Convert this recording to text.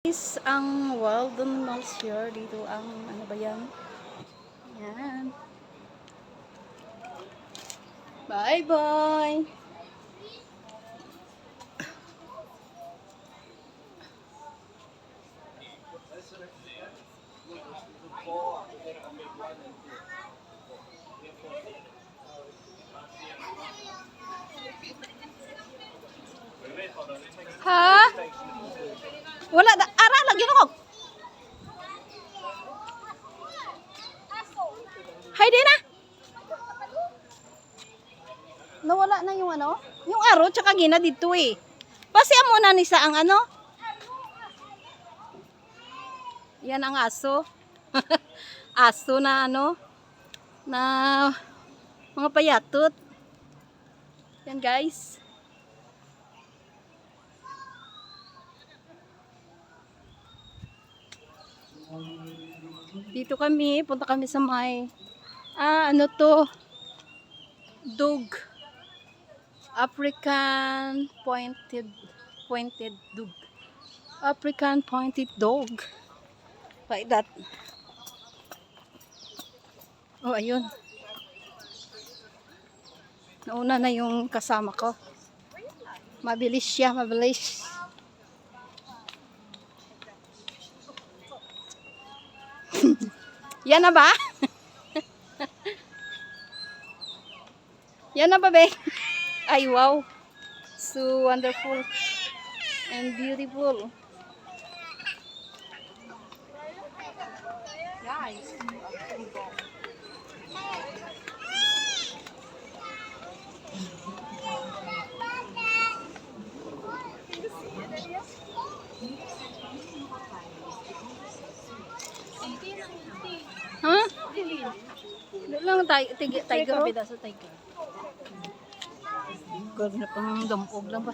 Is ang Walden Malls dito ang ano ba yan? Yan. Bye bye. Ha? Wala da ara lagi no. Hay din na. Nawala na yung ano? Yung aro tsaka gina dito eh. Pasiya mo na ni sa ang ano? Yan ang aso. Aso na ano? Na mga payatot. Yan guys. Dito kami, punta kami sa may ano to? Dog. African pointed dog. African pointed dog. Like that. Oh, ayun. Nauna na yung kasama ko. Mabilis siya, mabilis. Yan na ba? Yan na ba, be? Ay, wow. So wonderful and beautiful. Guys, ha? Lang tiger. Sa tiger. Ganda pang dampog lang ba?